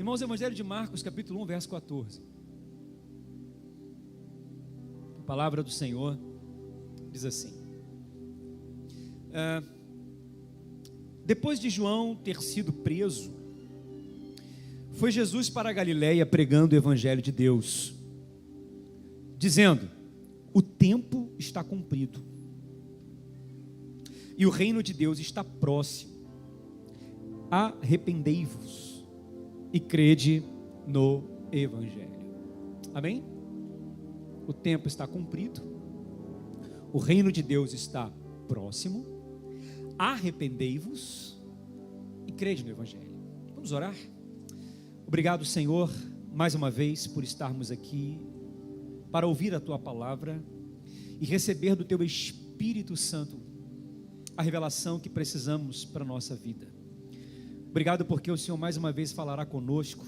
Irmãos, Evangelho de Marcos, capítulo 1, verso 14. A palavra do Senhor diz assim: depois de João ter sido preso, foi Jesus para a Galiléia pregando o Evangelho de Deus, dizendo: o tempo está cumprido e o reino de Deus está próximo. Arrependei-vos e crede no Evangelho. Amém? O tempo está cumprido, o reino de Deus está próximo. Arrependei-vos e crede no Evangelho. Vamos orar? Obrigado, Senhor, mais uma vez por estarmos aqui para ouvir a Tua palavra e receber do Teu Espírito Santo a revelação que precisamos para a nossa vida. Obrigado porque o Senhor mais uma vez falará conosco.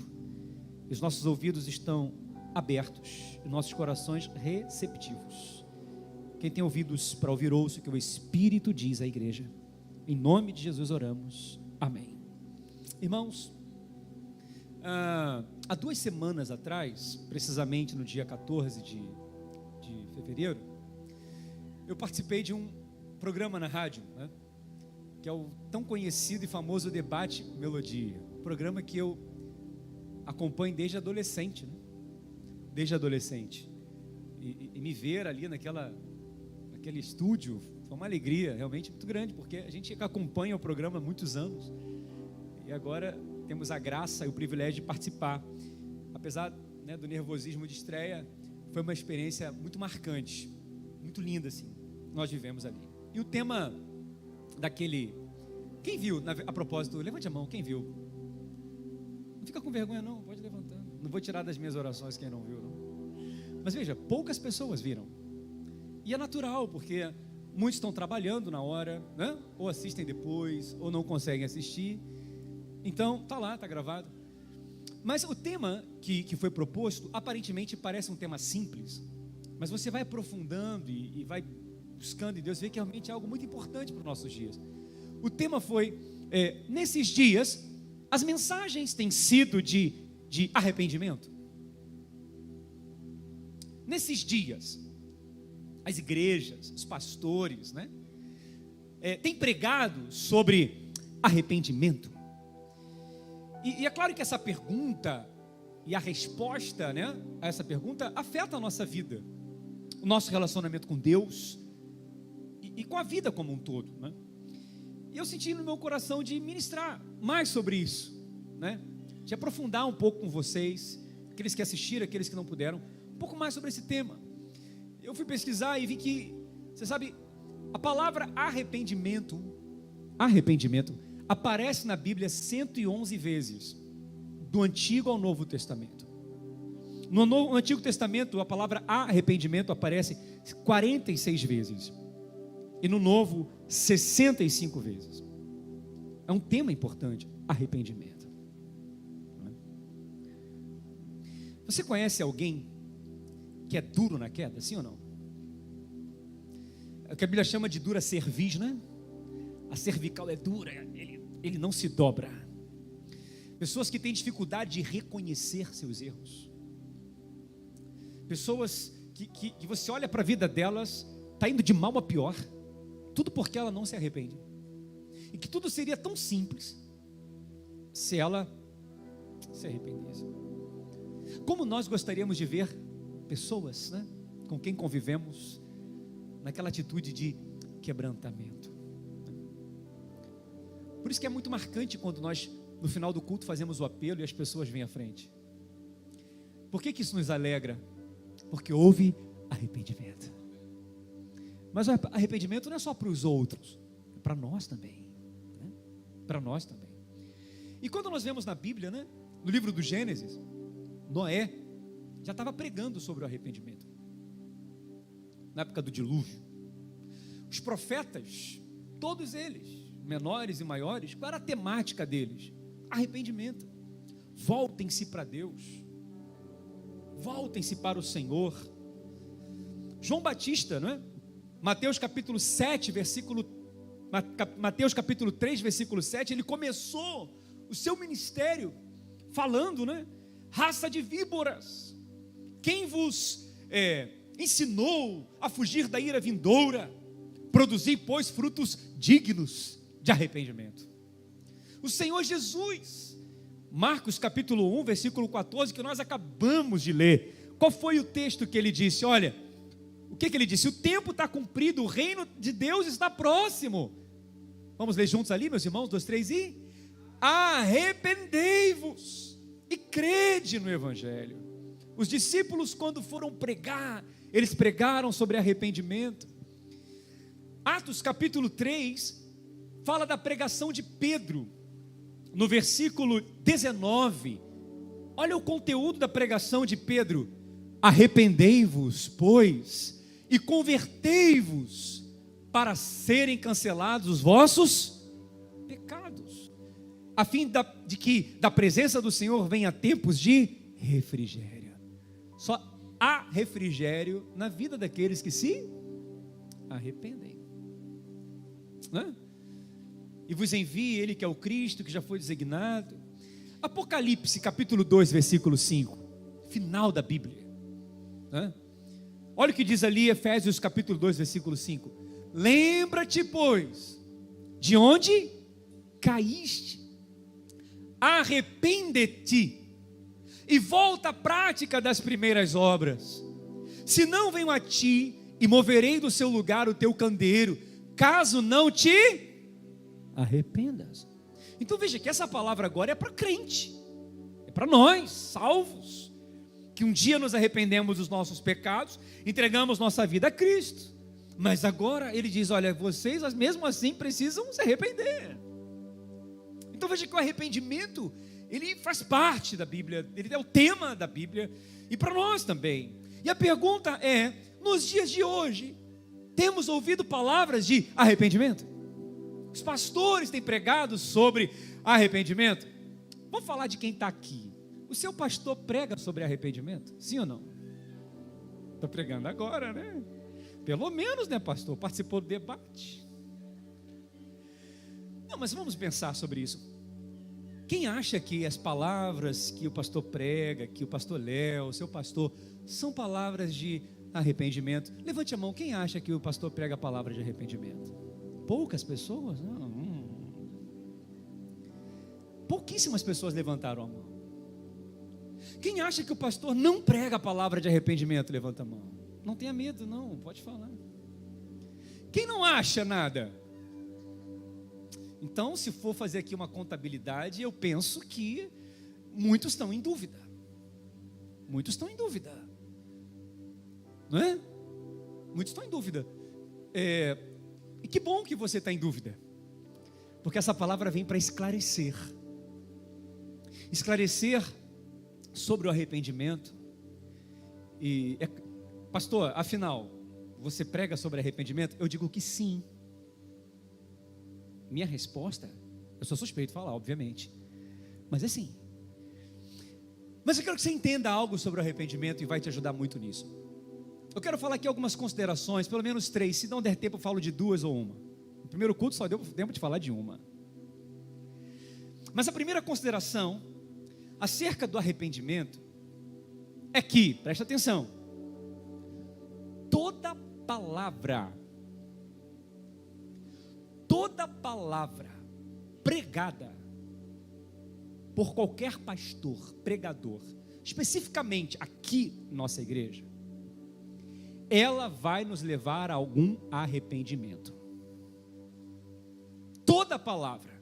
Os nossos ouvidos estão abertos, e nossos corações receptivos. Quem tem ouvidos para ouvir, ouça o que o Espírito diz à igreja. Em nome de Jesus oramos, amém. Irmãos, há 2 semanas atrás, precisamente no dia 14 de fevereiro, eu participei de um programa na rádio, né, que é o tão conhecido e famoso Debate Melodia, um programa que eu acompanho desde adolescente, né? Desde adolescente, e me ver ali naquele estúdio foi uma alegria realmente muito grande, porque a gente acompanha o programa há muitos anos, e agora temos a graça e o privilégio de participar. Apesar, né, do nervosismo de estreia, foi uma experiência muito marcante, muito linda assim, nós vivemos ali. E o tema daquele, quem viu, a propósito, levante a mão, quem viu? Não fica com vergonha não, pode levantando. Não vou tirar das minhas orações quem não viu, não. Mas veja, poucas pessoas viram. E é natural, porque muitos estão trabalhando na hora, né? Ou assistem depois, ou não conseguem assistir. Então, tá lá, tá gravado. Mas o tema que foi proposto, aparentemente parece um tema simples, mas você vai aprofundando e vai buscando em Deus, vê que realmente é algo muito importante para os nossos dias. O tema foi, nesses dias, as mensagens têm sido de arrependimento. Nesses dias, as igrejas, os pastores, né, têm pregado sobre arrependimento. E é claro que essa pergunta e a resposta, né, a essa pergunta afeta a nossa vida, o nosso relacionamento com Deus e com a vida como um todo, né? E eu senti no meu coração de ministrar mais sobre isso, né? De aprofundar um pouco com vocês, aqueles que assistiram, aqueles que não puderam, um pouco mais sobre esse tema. Eu fui pesquisar e vi que, você sabe, a palavra arrependimento aparece na Bíblia 111 vezes, do Antigo ao Novo Testamento. No Antigo Testamento, a palavra arrependimento aparece 46 vezes. E no Novo, 65 vezes. É um tema importante, arrependimento. Você conhece alguém que é duro na queda, sim ou não? É o que a Bíblia chama de dura cerviz, né? A cervical é dura, ele não se dobra. Pessoas que têm dificuldade de reconhecer seus erros. Pessoas que você olha para a vida delas, está indo de mal a pior. Tudo porque ela não se arrepende. E que tudo seria tão simples se ela se arrependesse. Como nós gostaríamos de ver pessoas, né, com quem convivemos naquela atitude de quebrantamento. Por isso que é muito marcante quando nós, no final do culto, fazemos o apelo e as pessoas vêm à frente. Por que isso nos alegra? Porque houve arrependimento. Mas o arrependimento não é só para os outros, é para nós também, né? Para nós também. E quando nós vemos na Bíblia, né, no livro do Gênesis, Noé já estava pregando sobre o arrependimento, na época do dilúvio. Os profetas, todos eles, menores e maiores, qual era a temática deles? Arrependimento. Voltem-se para Deus, voltem-se para o Senhor. João Batista, não é? Mateus capítulo 3, versículo 7, ele começou o seu ministério falando, né? Raça de víboras, quem vos ensinou a fugir da ira vindoura? Produzi, pois, frutos dignos de arrependimento. O Senhor Jesus, Marcos capítulo 1, versículo 14, que nós acabamos de ler. Qual foi o texto que ele disse? Olha, o que ele disse? O tempo está cumprido, o reino de Deus está próximo. Vamos ler juntos ali, meus irmãos, 2, 3 e... arrependei-vos e crede no Evangelho. Os discípulos, quando foram pregar, eles pregaram sobre arrependimento. Atos capítulo 3 fala da pregação de Pedro, no versículo 19. Olha o conteúdo da pregação de Pedro: arrependei-vos, pois, e convertei-vos, para serem cancelados os vossos pecados, a fim de que da presença do Senhor venha tempos de refrigério. Só há refrigério na vida daqueles que se arrependem, né? E vos envie ele que é o Cristo, que já foi designado. Apocalipse capítulo 2, versículo 5, final da Bíblia, né? Olha o que diz ali, Efésios capítulo 2, versículo 5: lembra-te, pois, de onde caíste, arrepende-te e volta à prática das primeiras obras. Se não venho a ti e moverei do seu lugar o teu candeeiro, caso não te arrependas. Então veja que essa palavra agora é para crente, é para nós, salvos, que um dia nos arrependemos dos nossos pecados, entregamos nossa vida a Cristo, mas agora ele diz: olha, vocês mesmo assim precisam se arrepender. Então veja que o arrependimento, ele faz parte da Bíblia, ele é o tema da Bíblia, e para nós também. E a pergunta é: nos dias de hoje, temos ouvido palavras de arrependimento? Os pastores têm pregado sobre arrependimento? Vamos falar de quem está aqui. O seu pastor prega sobre arrependimento? Sim ou não? Está pregando agora, né? Pelo menos, né, pastor? Participou do debate. Não, mas vamos pensar sobre isso. Quem acha que as palavras que o pastor prega, que o pastor Léo, o seu pastor, são palavras de arrependimento? Levante a mão, quem acha que o pastor prega a palavra de arrependimento? Poucas pessoas? Não. Pouquíssimas pessoas levantaram a mão. Quem acha que o pastor não prega a palavra de arrependimento? Levanta a mão. Não tenha medo, não, pode falar. Quem não acha nada? Então, se for fazer aqui uma contabilidade, eu penso que muitos estão em dúvida. Muitos estão em dúvida, não é? Muitos estão em dúvida. E que bom que você está em dúvida, porque essa palavra vem para esclarecer. Esclarecer sobre o arrependimento. Pastor, afinal, você prega sobre arrependimento? Eu digo que sim. Minha resposta, eu sou suspeito de falar, obviamente, mas é sim. Mas eu quero que você entenda algo sobre o arrependimento e vai te ajudar muito nisso. Eu quero falar aqui algumas considerações, pelo menos 3, se não der tempo eu falo de 2 ou 1. No primeiro culto só deu tempo de falar de 1. Mas a primeira consideração acerca do arrependimento é que, presta atenção, toda palavra pregada por qualquer pastor, pregador, especificamente aqui nossa igreja, ela vai nos levar a algum arrependimento. Toda palavra,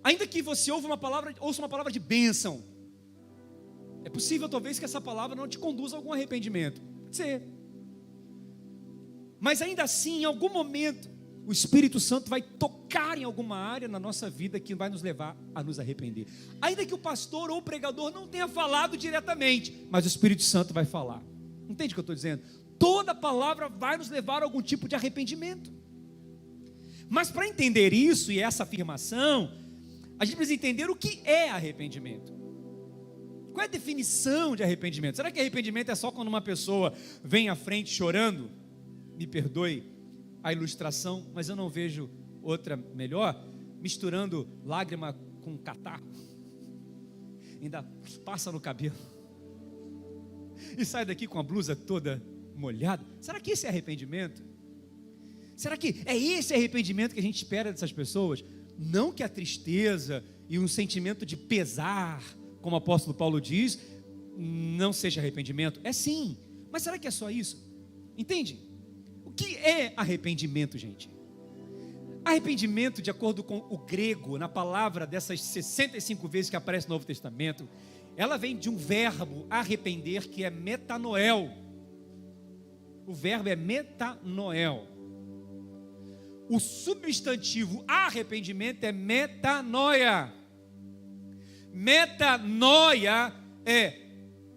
ainda que você ouça uma palavra de bênção, é possível talvez que essa palavra não te conduza a algum arrependimento, pode ser, mas ainda assim, em algum momento, o Espírito Santo vai tocar em alguma área na nossa vida que vai nos levar a nos arrepender. Ainda que o pastor ou o pregador não tenha falado diretamente, mas o Espírito Santo vai falar. Entende o que eu estou dizendo? Toda palavra vai nos levar a algum tipo de arrependimento. Mas para entender isso e essa afirmação, a gente precisa entender o que é arrependimento. Qual é a definição de arrependimento? Será que arrependimento é só quando uma pessoa vem à frente chorando? Me perdoe a ilustração, mas eu não vejo outra melhor, misturando lágrima com um catarro, ainda passa no cabelo, e sai daqui com a blusa toda molhada. Será que esse é arrependimento? Será que é esse arrependimento que a gente espera dessas pessoas? Não que a tristeza e um sentimento de pesar, como o apóstolo Paulo diz, não seja arrependimento. É sim, mas será que é só isso? Entende? O que é arrependimento, gente? Arrependimento, de acordo com o grego, na palavra dessas 65 vezes que aparece no Novo Testamento, ela vem de um verbo, arrepender, que é metanoel. O verbo é metanoel. O substantivo arrependimento é metanoia. Metanoia é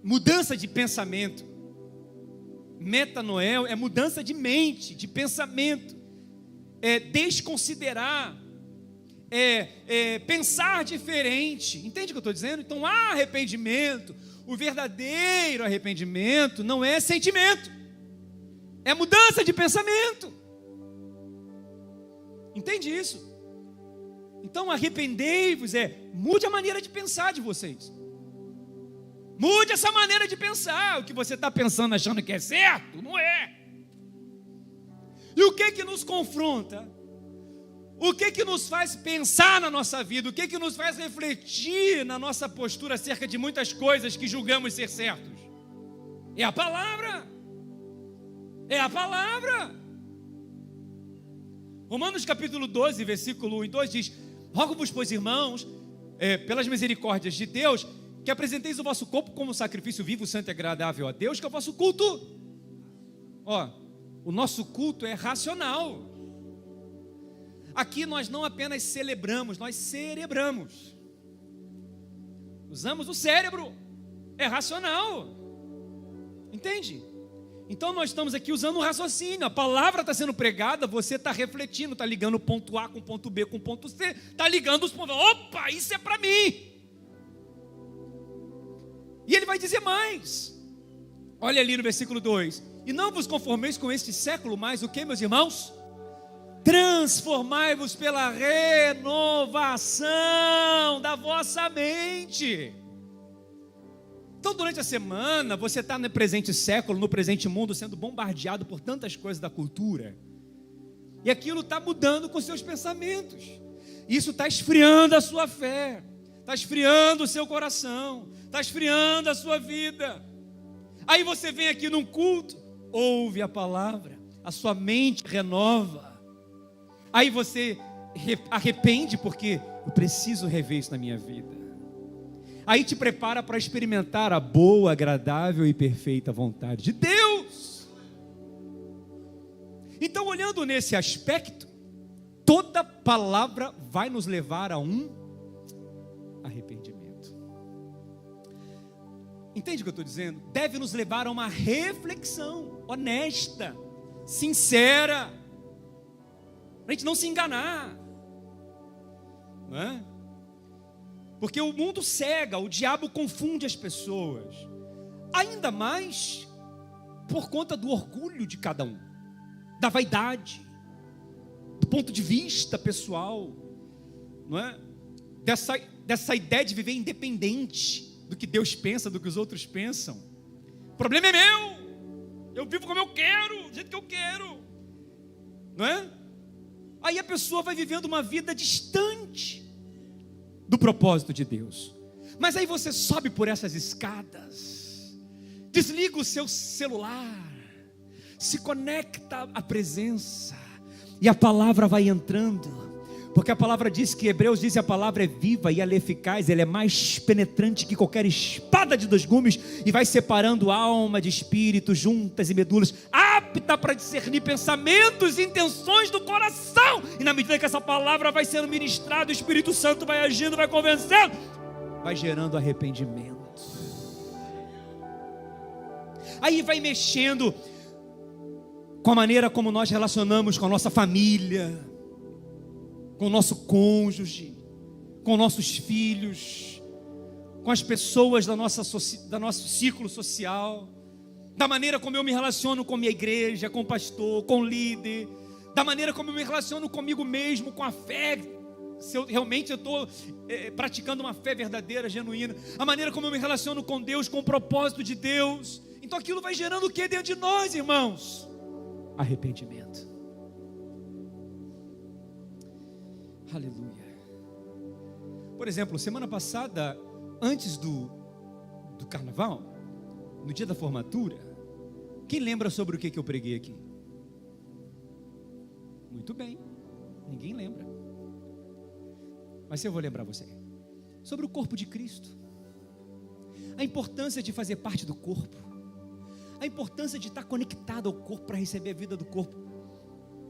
mudança de pensamento. Metanoel é mudança de mente, de pensamento. É desconsiderar, pensar diferente. Entende o que eu estou dizendo? Então, arrependimento, o verdadeiro arrependimento não é sentimento, é mudança de pensamento. Entende isso? Então, arrependei-vos mude a maneira de pensar de vocês. Mude essa maneira de pensar. O que você está pensando achando que é certo, não é. E o que nos confronta? O que nos faz pensar na nossa vida? O que nos faz refletir na nossa postura acerca de muitas coisas que julgamos ser certos? É a palavra. É a palavra. Romanos capítulo 12, versículo 1 e 2 diz: rogo-vos, pois, irmãos, pelas misericórdias de Deus, que apresenteis o vosso corpo como sacrifício vivo, santo e agradável a Deus, que é o vosso culto. O nosso culto é racional. Aqui nós não apenas celebramos, nós cerebramos. Usamos o cérebro. É racional. Entende? Então nós estamos aqui usando o raciocínio. A palavra está sendo pregada, você está refletindo, está ligando o ponto A com o ponto B com o ponto C, está ligando os pontos. Opa, isso é para mim. E ele vai dizer mais. Olha ali no versículo 2: e não vos conformeis com este século, mas o que, meus irmãos? Transformai-vos pela renovação da vossa mente. Então, durante a semana, você está no presente século, no presente mundo, sendo bombardeado por tantas coisas da cultura, e aquilo está mudando com seus pensamentos. Isso está esfriando a sua fé, está esfriando o seu coração, está esfriando a sua vida. Aí você vem aqui num culto, ouve a palavra, a sua mente renova. Aí você arrepende, porque eu preciso rever isso na minha vida. Aí te prepara para experimentar a boa, agradável e perfeita vontade de Deus. Então, olhando nesse aspecto, toda palavra vai nos levar a um arrependimento. Entende o que eu estou dizendo? Deve nos levar a uma reflexão honesta, sincera, para a gente não se enganar, não é? Porque o mundo cega, o diabo confunde as pessoas, ainda mais por conta do orgulho de cada um, da vaidade, do ponto de vista pessoal, não é? Dessa ideia de viver independente do que Deus pensa, do que os outros pensam. O problema é meu, eu vivo como eu quero, do jeito que eu quero, não é? Aí a pessoa vai vivendo uma vida distante do propósito de Deus. Mas aí você sobe por essas escadas, desliga o seu celular, se conecta à presença, e a palavra vai entrando. Porque a palavra diz que, Hebreus diz que a palavra é viva e ela é eficaz, ela é mais penetrante que qualquer espada de 2 gumes, e vai separando alma de espírito, juntas e medulas, apta para discernir pensamentos e intenções do coração. E na medida que essa palavra vai sendo ministrada, o Espírito Santo vai agindo, vai convencendo, vai gerando arrependimento. Aí vai mexendo com a maneira como nós relacionamos com a nossa família, com o nosso cônjuge, com nossos filhos, com as pessoas do nosso círculo social, da maneira como eu me relaciono com minha igreja, com o pastor, com o líder, da maneira como eu me relaciono comigo mesmo, com a fé, se eu realmente estou praticando uma fé verdadeira, genuína, a maneira como eu me relaciono com Deus, com o propósito de Deus. Então aquilo vai gerando o que dentro de nós, irmãos? Arrependimento. Aleluia. Por exemplo, semana passada, antes do carnaval, no dia da formatura, quem lembra sobre o que eu preguei aqui? Muito bem, ninguém lembra. Mas eu vou lembrar você. Sobre o corpo de Cristo. A importância de fazer parte do corpo. A importância de estar conectado ao corpo para receber a vida do corpo.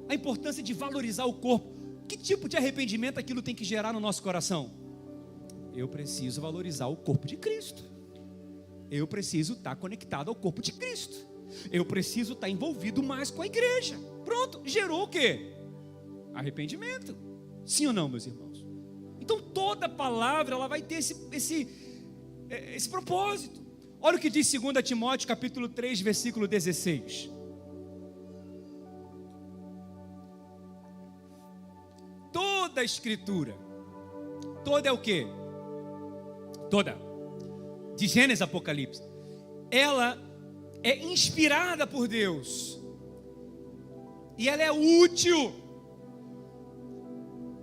A importância de valorizar o corpo. Que tipo de arrependimento aquilo tem que gerar no nosso coração? Eu preciso valorizar o corpo de Cristo. Eu preciso estar conectado ao corpo de Cristo. Eu preciso estar envolvido mais com a igreja. Pronto, gerou o quê? Arrependimento. Sim ou não, meus irmãos? Então toda palavra ela vai ter esse propósito. Olha o que diz 2 Timóteo capítulo 3, versículo 16. Toda a escritura, toda é o quê? Toda, de Gênesis a Apocalipse, ela é inspirada por Deus, e ela é útil.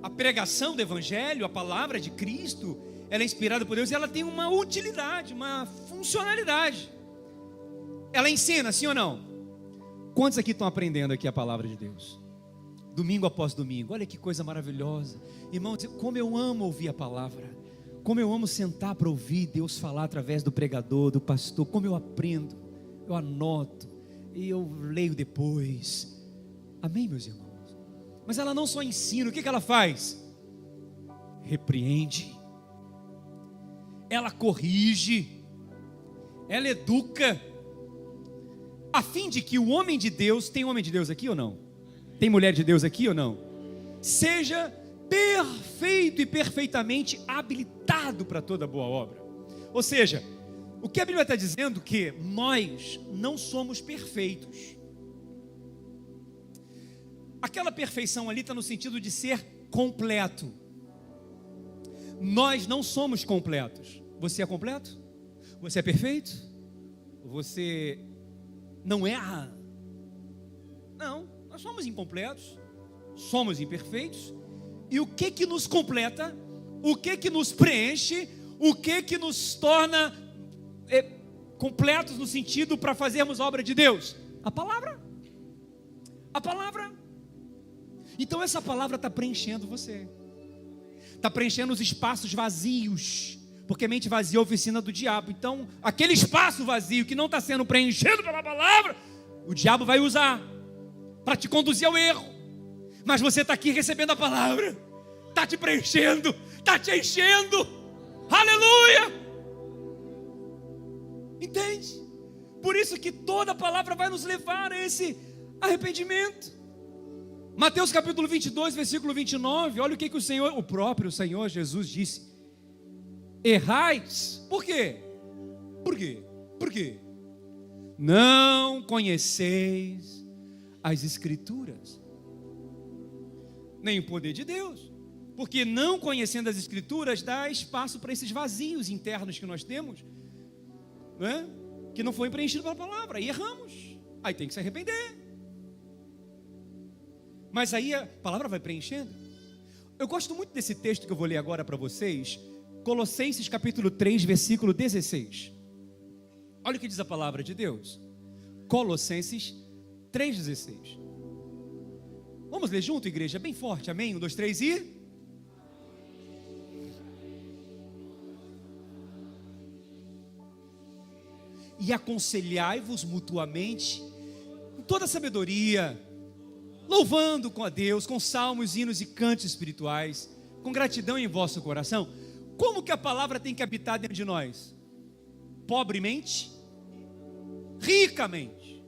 A pregação do Evangelho, a palavra de Cristo, ela é inspirada por Deus e ela tem uma utilidade, uma funcionalidade. Ela ensina, sim ou não? Quantos aqui estão aprendendo aqui a palavra de Deus? Domingo após domingo, olha que coisa maravilhosa. Irmãos, como eu amo ouvir a palavra. Como eu amo sentar para ouvir Deus falar através do pregador, do pastor. Como eu aprendo, eu anoto e eu leio depois. Amém, meus irmãos? Mas ela não só ensina, o que ela faz? Repreende, ela corrige, ela educa, a fim de que o homem de Deus, tem homem de Deus aqui ou não? Tem mulher de Deus aqui ou não? Seja perfeito e perfeitamente habilitado para toda boa obra. Ou seja, o que a Bíblia está dizendo? Que nós não somos perfeitos. Aquela perfeição ali está no sentido de ser completo. Nós não somos completos. Você é completo? Você é perfeito? Você não erra? Não, nós somos incompletos, somos imperfeitos. E o que nos completa? O que nos preenche? O que nos torna completos no sentido para fazermos a obra de Deus? A palavra. A palavra. Então essa palavra está preenchendo você. Está preenchendo os espaços vazios. Porque mente vazia é a oficina do diabo. Então aquele espaço vazio que não está sendo preenchido pela palavra, o diabo vai usar para te conduzir ao erro. Mas você está aqui recebendo a palavra, está te preenchendo, está te enchendo. Aleluia! Entende? Por isso que toda a palavra vai nos levar a esse arrependimento. Mateus capítulo 22, versículo 29, olha o que o próprio Senhor Jesus disse: errais. Por quê? Por quê? Por quê? Não conheceis as Escrituras, nem o poder de Deus, porque não conhecendo as Escrituras, dá espaço para esses vazios internos que nós temos, né? Que não foi preenchido pela palavra, e erramos, aí tem que se arrepender. Mas aí a palavra vai preenchendo. Eu gosto muito desse texto que eu vou ler agora para vocês, Colossenses capítulo 3, versículo 16. Olha o que diz a palavra de Deus. Colossenses 3,16. Vamos ler junto, igreja, bem forte, amém? 1, 2, 3 e... E aconselhai-vos mutuamente com toda sabedoria, louvando com a Deus, com salmos, hinos e cantos espirituais, com gratidão em vosso coração. Como que a palavra tem que habitar dentro de nós? Pobremente? Ricamente.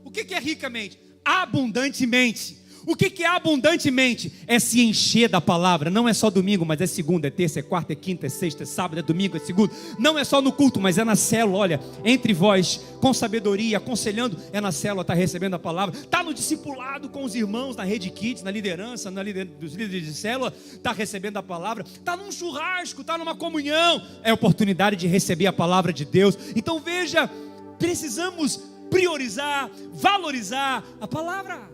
O que é ricamente? Abundantemente. O que é abundantemente? É se encher da palavra. Não é só domingo, mas é segunda, é terça, é quarta, é quinta, é sexta, é sábado, é domingo, é segunda. Não é só no culto, mas é na célula. Olha, entre vós, com sabedoria, aconselhando, é na célula, está recebendo a palavra. Está no discipulado com os irmãos, na rede kids, na liderança, dos líderes de célula, está recebendo a palavra. Está num churrasco, está numa comunhão. É oportunidade de receber a palavra de Deus. Então veja, precisamos priorizar, valorizar a palavra.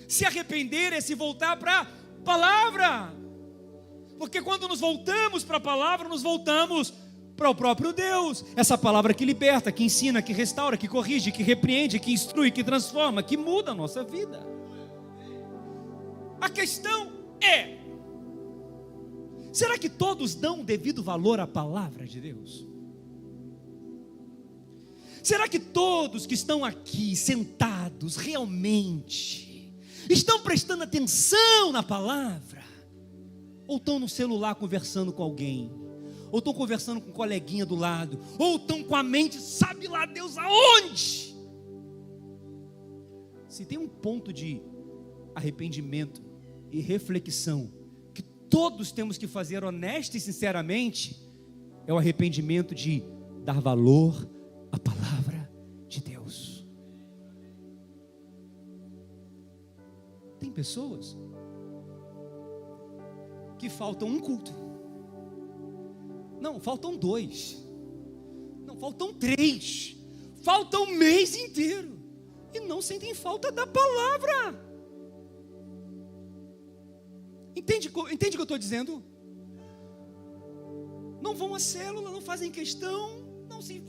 Se arrepender é se voltar para a palavra, porque quando nos voltamos para a palavra, nos voltamos para o próprio Deus. Essa palavra que liberta, que ensina, que restaura, que corrige, que repreende, que instrui, que transforma, que muda a nossa vida. A questão é: será que todos dão o devido valor à palavra de Deus? Será que todos que estão aqui sentados realmente estão prestando atenção na palavra? Ou estão no celular conversando com alguém? Ou estão conversando com um coleguinha do lado? Ou estão com a mente, sabe lá Deus aonde? Se tem um ponto de arrependimento e reflexão que todos temos que fazer honesta e sinceramente, é o arrependimento de dar valor à palavra de Deus. Tem pessoas que faltam um culto, não, faltam 2, não, faltam 3, faltam um mês inteiro e não sentem falta da palavra. Entende o que eu estou dizendo? Não vão à célula, não fazem questão, não se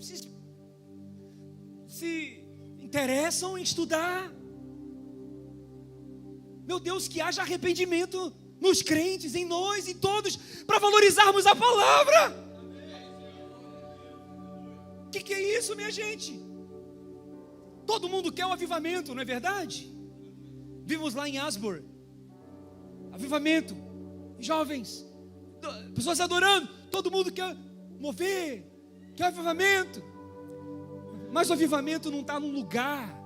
interessam em estudar. Meu Deus, que haja arrependimento nos crentes, em nós, em todos, para valorizarmos a palavra. O que é isso, minha gente? Todo mundo quer um avivamento, não é verdade? Vimos lá em Asbury, avivamento, jovens, pessoas adorando, todo mundo quer mover, quer avivamento. Mas o avivamento não está num lugar.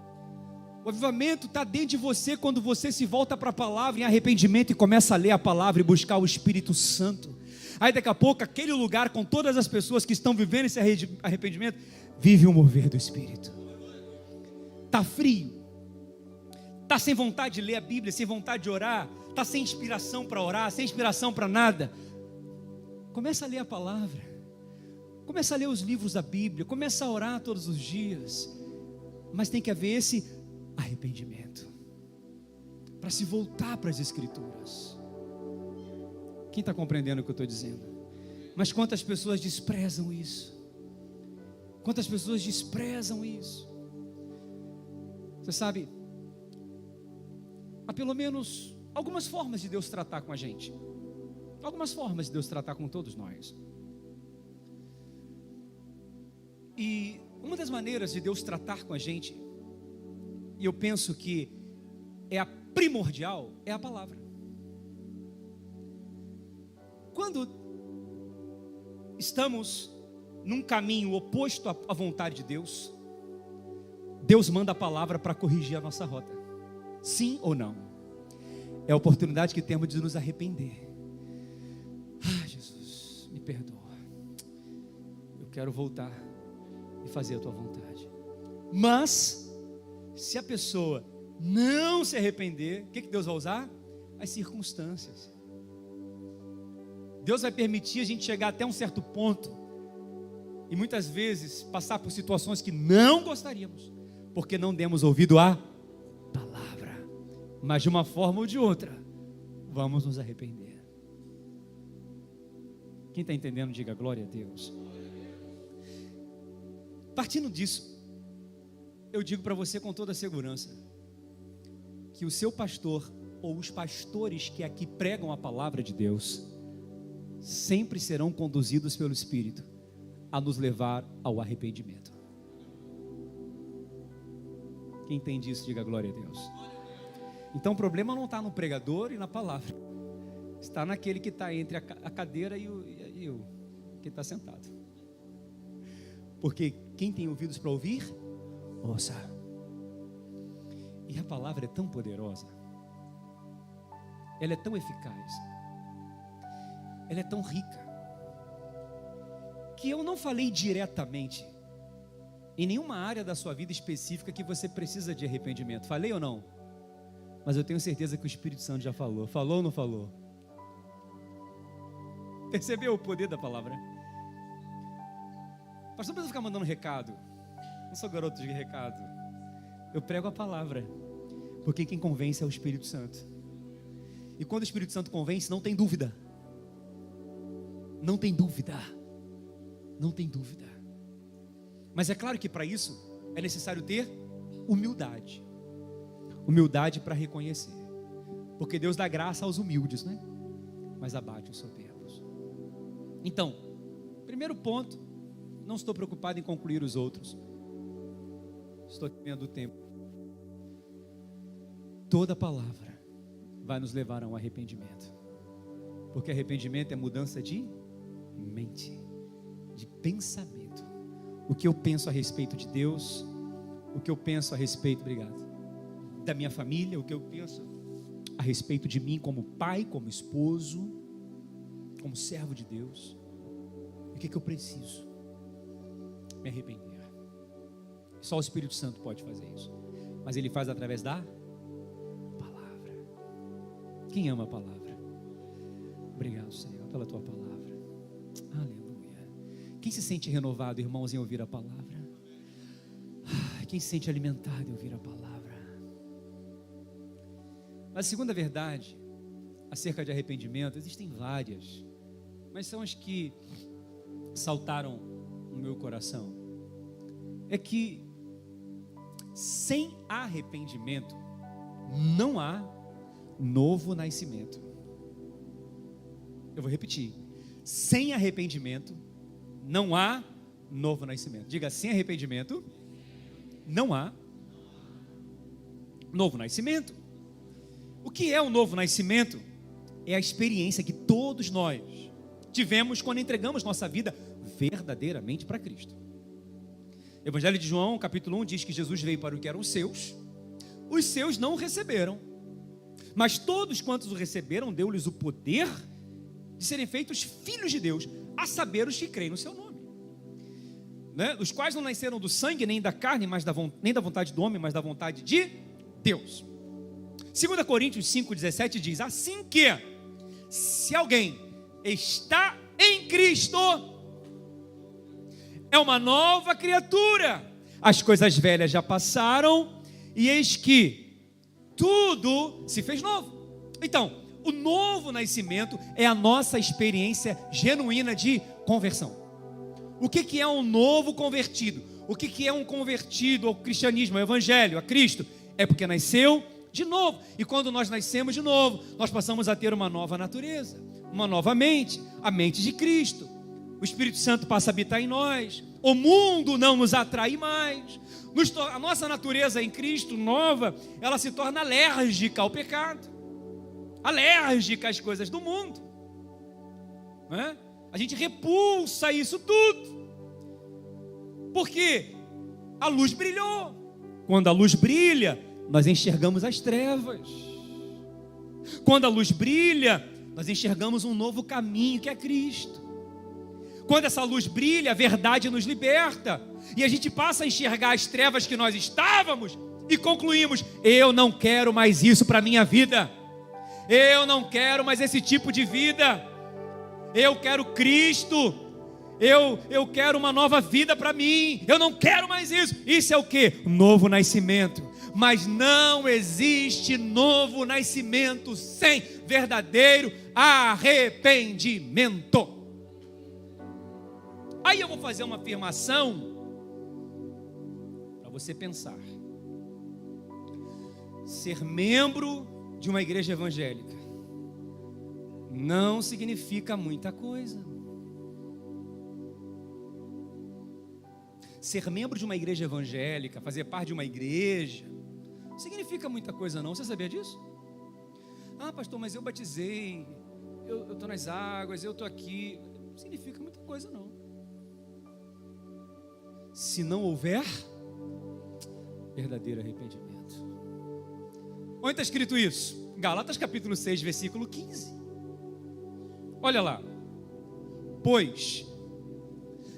O avivamento está dentro de você quando você se volta para a palavra em arrependimento e começa a ler a palavra e buscar o Espírito Santo. Aí daqui a pouco aquele lugar com todas as pessoas que estão vivendo esse arrependimento, vive o mover do Espírito. Está frio, está sem vontade de ler a Bíblia, sem vontade de orar, está sem inspiração para orar, sem inspiração para nada. Começa a ler a palavra, começa a ler os livros da Bíblia, começa a orar todos os dias. Mas tem que haver esse arrependimento para se voltar para as Escrituras. Quem está compreendendo o que eu estou dizendo? Mas quantas pessoas desprezam isso? Quantas pessoas desprezam isso? Você sabe, há pelo menos algumas formas de Deus tratar com a gente. Algumas formas de Deus tratar com todos nós. E uma das maneiras de Deus tratar com a gente, e eu penso que é a primordial, é a palavra. Quando estamos num caminho oposto à vontade de Deus, Deus manda a palavra para corrigir a nossa rota. Sim ou não? É a oportunidade que temos de nos arrepender. Ah, Jesus, me perdoa. Eu quero voltar e fazer a tua vontade. Mas se a pessoa não se arrepender, o que Deus vai usar? As circunstâncias. Deus vai permitir a gente chegar até um certo ponto e muitas vezes passar por situações que não gostaríamos, porque não demos ouvido à palavra. Mas de uma forma ou de outra, vamos nos arrepender. Quem está entendendo, diga glória a Deus. Partindo disso, eu digo para você com toda segurança, que o seu pastor, ou os pastores que aqui pregam a palavra de Deus, sempre serão conduzidos pelo Espírito a nos levar ao arrependimento. Quem entende isso, diga glória a Deus. Então o problema não está no pregador e na palavra, está naquele que está entre a cadeira e o que está sentado. Porque quem tem ouvidos para ouvir, ouça. E a palavra é tão poderosa, ela é tão eficaz, ela é tão rica, que eu não falei diretamente em nenhuma área da sua vida específica que você precisa de arrependimento. Falei ou não? Mas eu tenho certeza que o Espírito Santo já falou. Falou ou não falou? Percebeu o poder da palavra? Pastor, não precisa ficar mandando recado. Não sou garoto de recado. Eu prego a palavra, porque quem convence é o Espírito Santo. E quando o Espírito Santo convence, não tem dúvida. Não tem dúvida. Não tem dúvida. Mas é claro que para isso é necessário ter humildade. Humildade para reconhecer. Porque Deus dá graça aos humildes, né? Mas abate os soberbos. Então, primeiro ponto, não estou preocupado em concluir os outros. Estou tendo tempo. Toda palavra vai nos levar a um arrependimento. Porque arrependimento é mudança de mente, de pensamento. O que eu penso a respeito de Deus, o que eu penso a respeito, da minha família, o que eu penso a respeito de mim como pai, como esposo, como servo de Deus. O que eu preciso? Me arrepender. Só o Espírito Santo pode fazer isso, mas Ele faz através da palavra. Quem ama a palavra? Obrigado, Senhor, pela Tua palavra. Aleluia. Quem se sente renovado, irmãos, em ouvir a palavra? Quem se sente alimentado em ouvir a palavra? Mas a segunda verdade acerca de arrependimento, existem várias, mas são as que saltaram no meu coração. É que sem arrependimento não há novo nascimento. Eu vou repetir. Sem arrependimento não há novo nascimento. Diga, sem arrependimento não há novo nascimento. O que é o novo nascimento? É a experiência que todos nós tivemos quando entregamos nossa vida verdadeiramente para Cristo. Evangelho de João, capítulo 1, diz que Jesus veio para o que eram os seus não o receberam, mas todos quantos o receberam, deu-lhes o poder de serem feitos filhos de Deus, a saber, os que creem no seu nome, né? Os quais não nasceram do sangue, nem da carne, nem da vontade do homem, mas da vontade de Deus. 2 Coríntios 5,17 diz assim que, se alguém está em Cristo, é uma nova criatura, as coisas velhas já passaram, e eis que tudo se fez novo. Então, o novo nascimento é a nossa experiência genuína de conversão. O que é um novo convertido? O que é um convertido ao cristianismo, ao evangelho, a Cristo? É porque nasceu de novo. E quando nós nascemos de novo, nós passamos a ter uma nova natureza, uma nova mente, a mente de Cristo. O Espírito Santo passa a habitar em nós. O mundo não nos atrai mais. A nossa natureza em Cristo nova, ela se torna alérgica ao pecado, alérgica às coisas do mundo, né? A gente repulsa isso tudo, porque a luz brilhou. Quando a luz brilha, nós enxergamos as trevas. Quando a luz brilha, nós enxergamos um novo caminho que é Cristo. Quando essa luz brilha, a verdade nos liberta, e a gente passa a enxergar as trevas que nós estávamos, e concluímos: eu não quero mais isso para a minha vida, eu não quero mais esse tipo de vida, eu quero Cristo, eu quero uma nova vida para mim, eu não quero mais isso. Isso é o que? Novo nascimento. Mas não existe novo nascimento sem verdadeiro arrependimento. Aí eu vou fazer uma afirmação para você pensar. Ser membro de uma igreja evangélica não significa muita coisa. Ser membro de uma igreja evangélica, fazer parte de uma igreja, não significa muita coisa não. Você sabia disso? Ah, pastor, mas eu batizei, eu estou nas águas, eu estou aqui. Não significa muita coisa não. Se não houver verdadeiro arrependimento. Onde está escrito isso? Gálatas capítulo 6, versículo 15. Olha lá. Pois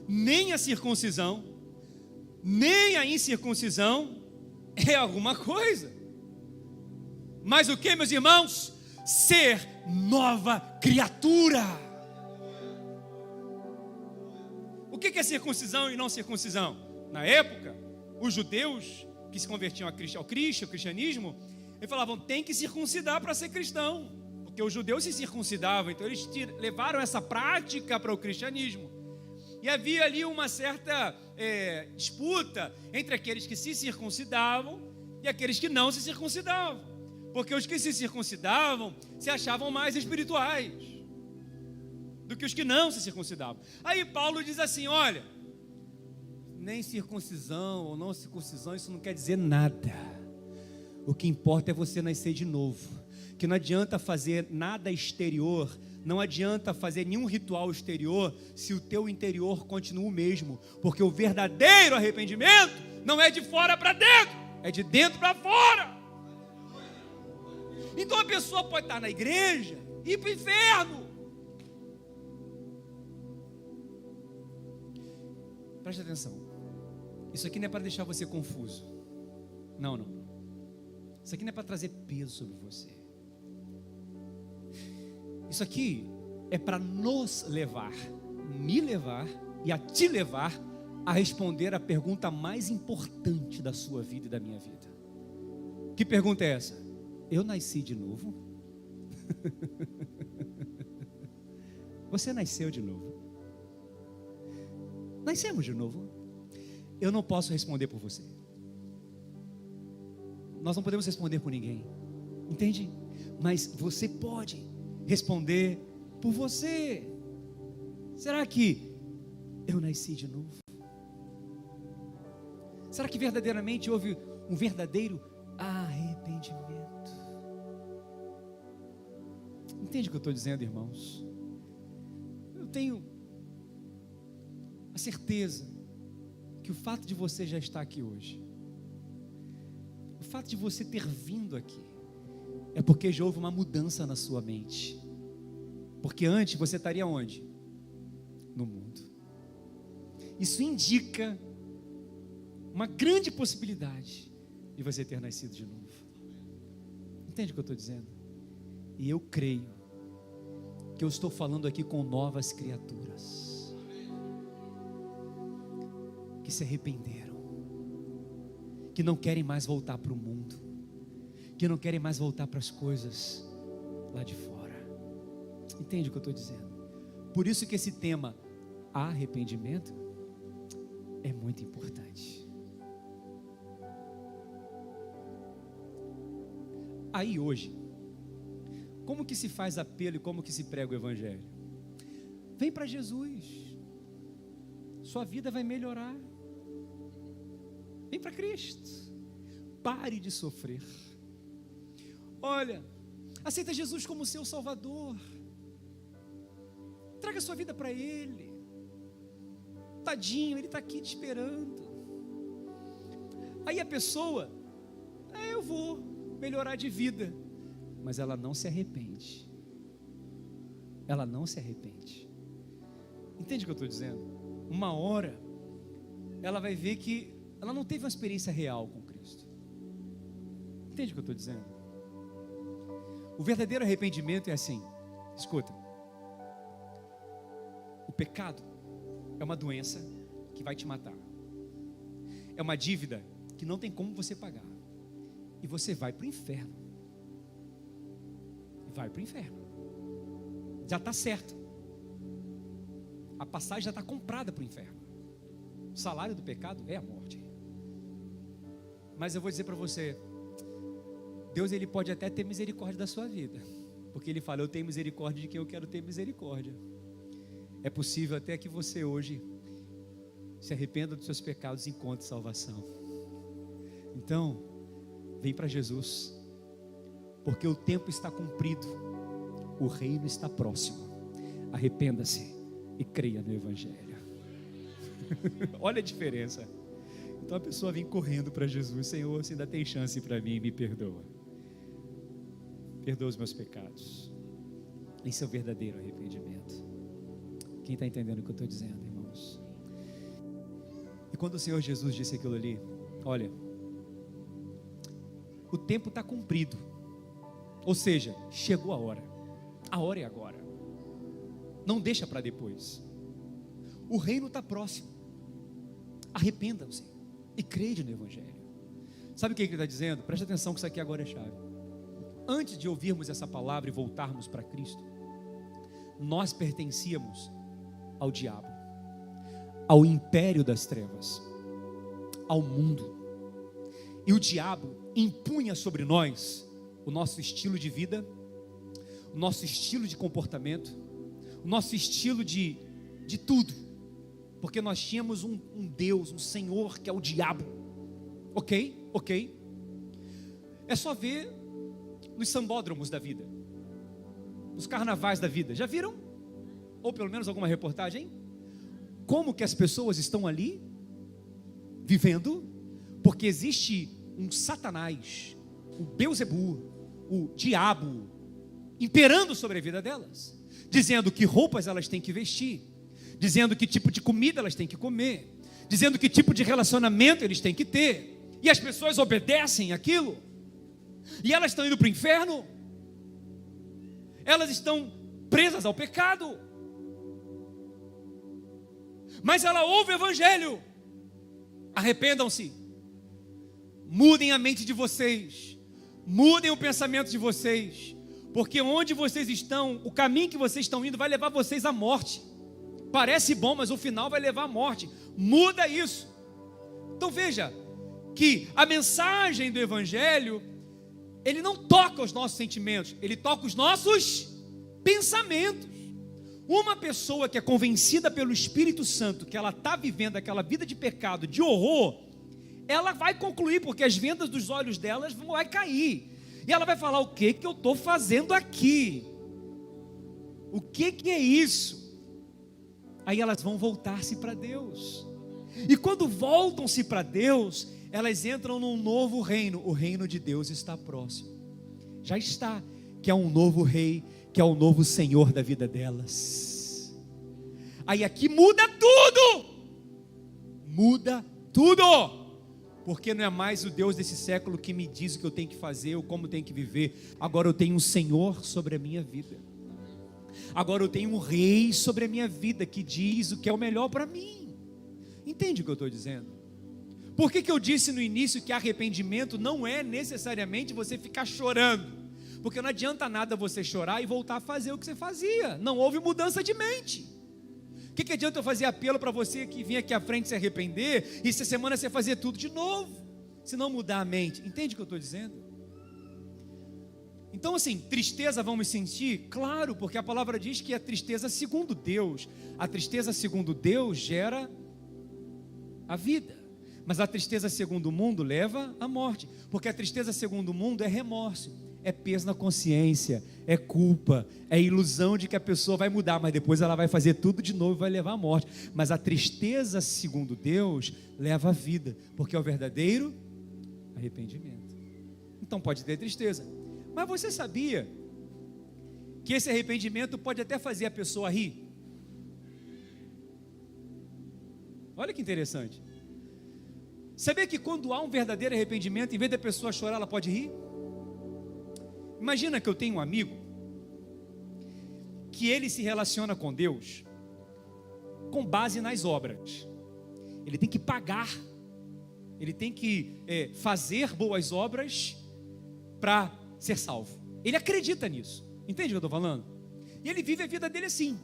nem a circuncisão, nem a incircuncisão é alguma coisa. Mas o que, meus irmãos? Ser nova criatura. O que é circuncisão e não circuncisão? Na época, os judeus que se convertiam ao cristianismo, eles falavam, tem que circuncidar para ser cristão, porque os judeus se circuncidavam, então eles levaram essa prática para o cristianismo. E havia ali uma certa disputa entre aqueles que se circuncidavam e aqueles que não se circuncidavam, porque os que se circuncidavam se achavam mais espirituais do que os que não se circuncidavam. Aí Paulo diz assim, olha, nem circuncisão ou não circuncisão, isso não quer dizer nada. O que importa é você nascer de novo. Que não adianta fazer nada exterior, não adianta fazer nenhum ritual exterior se o teu interior continua o mesmo. Porque o verdadeiro arrependimento não é de fora para dentro, é de dentro para fora. Então a pessoa pode estar na igreja e ir para o inferno. Preste atenção. Isso aqui não é para deixar você confuso. Não. Isso aqui não é para trazer peso sobre você. Isso aqui é para nos levar, me levar e a te levar a responder a pergunta mais importante da sua vida e da minha vida. Que pergunta é essa? Eu nasci de novo? Você nasceu de novo? Nascemos de novo? Eu não posso responder por você. Nós não podemos responder por ninguém. Entende? Mas você pode responder por você. Será que eu nasci de novo? Será que verdadeiramente houve um verdadeiro arrependimento? Entende o que eu estou dizendo, irmãos? Eu tenho a certeza que o fato de você já estar aqui hoje, o fato de você ter vindo aqui, é porque já houve uma mudança na sua mente. Porque antes você estaria onde? No mundo. Isso indica uma grande possibilidade de você ter nascido de novo. Entende o que eu estou dizendo? E eu creio que eu estou falando aqui com novas criaturas que se arrependeram, que não querem mais voltar para o mundo, que não querem mais voltar para as coisas lá de fora. Entende o que eu estou dizendo? Por isso que esse tema arrependimento é muito importante. Aí hoje, como que se faz apelo e como que se prega o evangelho? Vem para Jesus, sua vida vai melhorar. Vem para Cristo, pare de sofrer. Olha, aceita Jesus como seu Salvador, traga sua vida para Ele. Tadinho, Ele está aqui te esperando. Aí a pessoa, eu vou melhorar de vida, mas ela não se arrepende. Ela não se arrepende. Entende o que eu estou dizendo? Uma hora ela vai ver que ela não teve uma experiência real com Cristo. Entende o que eu estou dizendo? O verdadeiro arrependimento é assim. Escuta, o pecado é uma doença que vai te matar. É uma dívida que não tem como você pagar. E você vai para o inferno. Vai para o inferno. Já está certo. A passagem já está comprada para o inferno. O salário do pecado é a morte. Mas eu vou dizer para você, Deus, Ele pode até ter misericórdia da sua vida, porque Ele fala, eu tenho misericórdia de quem eu quero ter misericórdia. É possível até que você hoje se arrependa dos seus pecados e encontre salvação. Então, vem para Jesus, porque o tempo está cumprido, o reino está próximo. Arrependa-se e creia no Evangelho. Olha a diferença. Então a pessoa vem correndo para Jesus, Senhor, se ainda tem chance para mim, me perdoa. perdoa os meus pecados. Esse é o verdadeiro arrependimento. Quem está entendendo o que eu estou dizendo, irmãos? E quando o Senhor Jesus disse aquilo ali, olha, o tempo está cumprido, ou seja, chegou a hora é agora, não deixa para depois, o reino está próximo, arrependam-se e crede no Evangelho. Sabe o que ele está dizendo? Presta atenção que isso aqui agora é chave. Antes de ouvirmos essa palavra e voltarmos para Cristo, nós pertencíamos ao diabo, ao império das trevas, ao mundo. E o diabo impunha sobre nós o nosso estilo de vida, o nosso estilo de comportamento, o nosso estilo de tudo, porque nós tínhamos um Deus, um Senhor que é o diabo. Ok? É só ver nos sambódromos da vida, nos carnavais da vida. Já viram? Ou pelo menos alguma reportagem? Como que as pessoas estão ali vivendo? Porque existe um Satanás, o Beelzebub, o diabo, imperando sobre a vida delas, dizendo que roupas elas têm que vestir, dizendo que tipo de comida elas têm que comer, dizendo que tipo de relacionamento eles têm que ter. E as pessoas obedecem aquilo, e elas estão indo para o inferno, elas estão presas ao pecado. Mas ela ouve o Evangelho: arrependam-se, mudem a mente de vocês, mudem o pensamento de vocês, porque onde vocês estão, o caminho que vocês estão indo vai levar vocês à morte. Parece bom, mas o final vai levar à morte. Muda isso. Então veja que a mensagem do Evangelho, ele não toca os nossos sentimentos, ele toca os nossos pensamentos. Uma pessoa que é convencida pelo Espírito Santo que ela está vivendo aquela vida de pecado, de horror, ela vai concluir, porque as vendas dos olhos delas vão cair, e ela vai falar: o que eu estou fazendo aqui? O que é isso? Aí elas vão voltar-se para Deus, e quando voltam-se para Deus, elas entram num novo reino. O reino de Deus está próximo, já está, que é um novo rei, que é o novo Senhor da vida delas. Aí aqui muda tudo, porque não é mais o Deus desse século que me diz o que eu tenho que fazer, ou como eu tenho que viver. Agora eu tenho um Senhor sobre a minha vida, agora eu tenho um rei sobre a minha vida, que diz o que é o melhor para mim. Entende o que eu estou dizendo? Por que eu disse no início que arrependimento não é necessariamente você ficar chorando? Porque não adianta nada você chorar e voltar a fazer o que você fazia. Não houve mudança de mente. O que adianta eu fazer apelo para você que vinha aqui à frente se arrepender, e essa semana você fazer tudo de novo, se não mudar a mente? Entende o que eu estou dizendo? Então assim, tristeza vamos sentir? Claro, porque a palavra diz que a tristeza segundo Deus, a tristeza segundo Deus gera a vida. Mas a tristeza segundo o mundo leva à morte, porque a tristeza segundo o mundo é remorso, é peso na consciência, é culpa, é ilusão de que a pessoa vai mudar, mas depois ela vai fazer tudo de novo e vai levar à morte. Mas a tristeza segundo Deus leva à vida, porque é o verdadeiro arrependimento. Então pode ter tristeza, mas você sabia que esse arrependimento pode até fazer a pessoa rir? Olha que interessante. Sabia que quando há um verdadeiro arrependimento, em vez da pessoa chorar, ela pode rir? Imagina que eu tenho um amigo que ele se relaciona com Deus com base nas obras. Ele tem que pagar, ele tem que fazer boas obras para ser salvo. Ele acredita nisso. Entende o que eu estou falando? E ele vive a vida dele assim.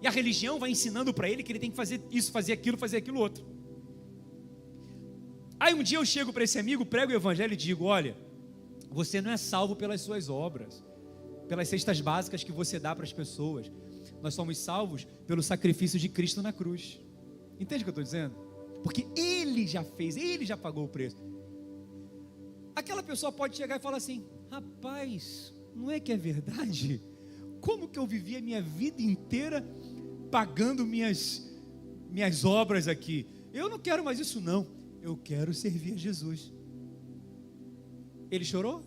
E a religião vai ensinando para ele que ele tem que fazer isso, fazer aquilo outro. Aí um dia eu chego para esse amigo, prego o Evangelho e digo: olha, você não é salvo pelas suas obras, pelas cestas básicas que você dá para as pessoas. Nós somos salvos pelo sacrifício de Cristo na cruz. Entende o que eu estou dizendo? Porque Ele já fez, Ele já pagou o preço. Aquela pessoa pode chegar e falar assim: rapaz, não é que é verdade? Como que eu vivi a minha vida inteira pagando minhas obras aqui? Eu não quero mais isso não. Eu quero servir a Jesus. Ele chorou?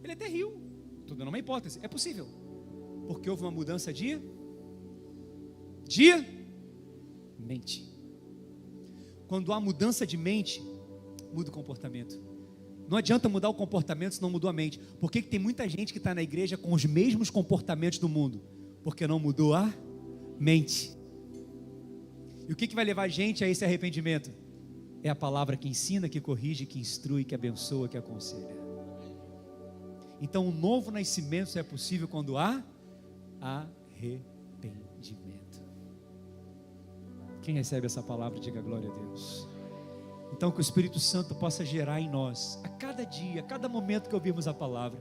Ele até riu. estou dando uma hipótese, é possível, porque houve uma mudança de mente. Quando há mudança de mente, muda o comportamento. Não adianta mudar o comportamento se não mudou a mente. Por que tem muita gente que está na igreja com os mesmos comportamentos do mundo? Porque não mudou a mente. E o que vai levar a gente a esse arrependimento? É a palavra que ensina, que corrige, que instrui, que abençoa, que aconselha. Então o novo nascimento só é possível quando há arrependimento. Quem recebe essa palavra, diga glória a Deus. Então que o Espírito Santo possa gerar em nós, a cada dia, a cada momento que ouvirmos a palavra,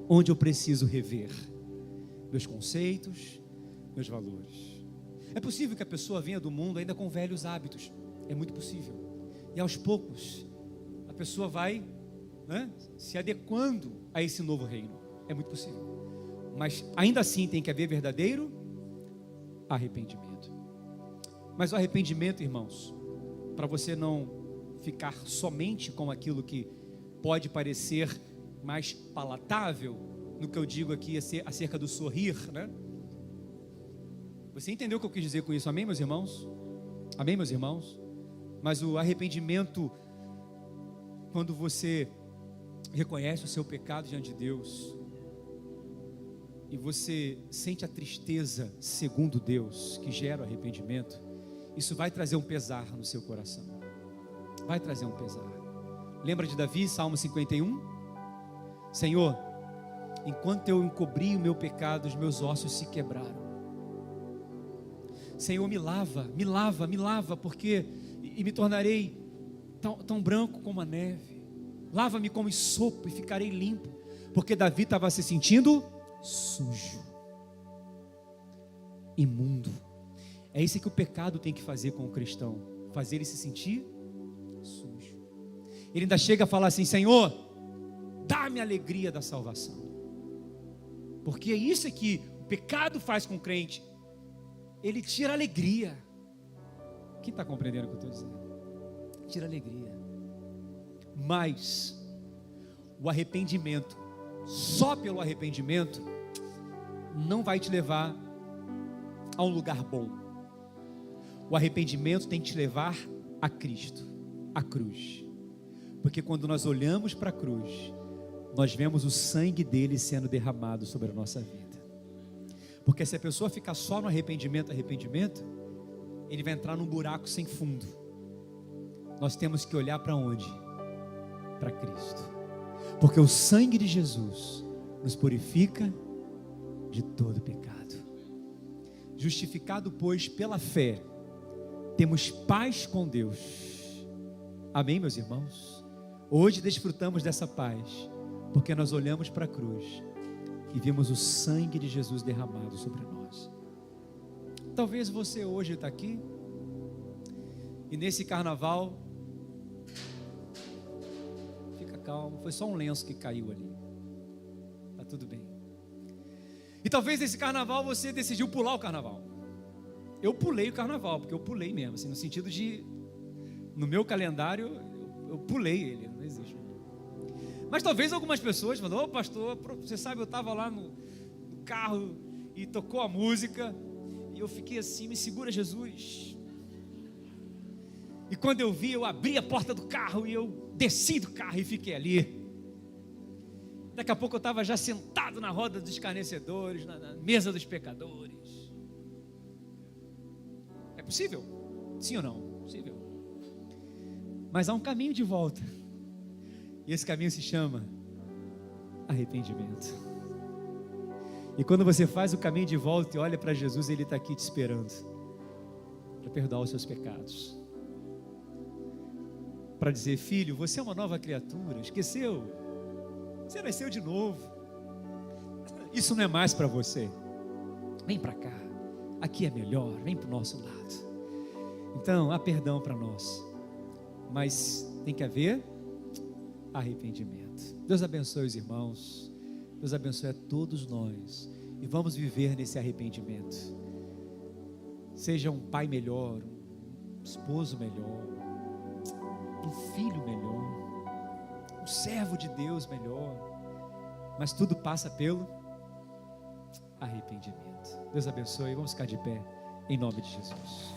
onde eu preciso rever meus conceitos, meus valores. É possível que a pessoa venha do mundo ainda com velhos hábitos, é muito possível, e aos poucos a pessoa vai, se adequando a esse novo reino, é muito possível, mas ainda assim tem que haver verdadeiro arrependimento. Mas o arrependimento, irmãos, para você não ficar somente com aquilo que pode parecer mais palatável, no que eu digo aqui acerca do sorrir, Você entendeu o que eu quis dizer com isso, amém, meus irmãos? Amém, meus irmãos? Mas o arrependimento, quando você reconhece o seu pecado diante de Deus, e você sente a tristeza segundo Deus, que gera o arrependimento, isso vai trazer um pesar no seu coração. Vai trazer um pesar. Lembra de Davi, Salmo 51? Senhor, enquanto eu encobri o meu pecado, os meus ossos se quebraram. Senhor, me lava, porque e me tornarei tão branco como a neve. Lava-me como sopo e ficarei limpo. Porque Davi estava se sentindo sujo, imundo. É isso que o pecado tem que fazer com o cristão, fazer ele se sentir sujo. Ele ainda chega a falar assim: Senhor, dá-me a alegria da salvação. Porque é isso que o pecado faz com o crente, ele tira a alegria. Quem está compreendendo o que eu estou dizendo? Tira a alegria. Mas o arrependimento, só pelo arrependimento, não vai te levar a um lugar bom. O arrependimento tem que te levar a Cristo, a cruz. Porque quando nós olhamos para a cruz, nós vemos o sangue dele sendo derramado sobre a nossa vida. Porque se a pessoa ficar só no arrependimento, ele vai entrar num buraco sem fundo. Nós temos que olhar para onde? Para Cristo. Porque o sangue de Jesus nos purifica de todo pecado. Justificado, pois, pela fé, temos paz com Deus. Amém, meus irmãos? Hoje desfrutamos dessa paz, porque nós olhamos para a cruz e vimos o sangue de Jesus derramado sobre nós. Talvez você hoje está aqui, e nesse carnaval, fica calmo, foi só um lenço que caiu ali, está tudo bem. E talvez nesse carnaval você decidiu pular o carnaval. Eu pulei o carnaval, porque eu pulei mesmo, assim, no sentido de, no meu calendário, eu pulei ele, não existe. Mas talvez algumas pessoas falam: ô pastor, você sabe, eu estava lá no carro e tocou a música, e eu fiquei assim, me segura Jesus. E quando eu vi, eu abri a porta do carro e eu desci do carro e fiquei ali. Daqui a pouco eu estava já sentado na roda dos escarnecedores, na mesa dos pecadores. É possível? Sim ou não? Possível. Mas há um caminho de volta. E esse caminho se chama arrependimento. E quando você faz o caminho de volta e olha para Jesus, Ele está aqui te esperando para perdoar os seus pecados, para dizer: filho, você é uma nova criatura, esqueceu? Você nasceu de novo. Isso não é mais para você. Vem para cá, aqui é melhor, vem para o nosso lado. Então há perdão para nós, mas tem que haver arrependimento. Deus abençoe os irmãos, Deus abençoe a todos nós, e vamos viver nesse arrependimento. Seja um pai melhor, um esposo melhor, um filho melhor, um servo de Deus melhor, mas tudo passa pelo arrependimento. Deus abençoe, vamos ficar de pé, em nome de Jesus.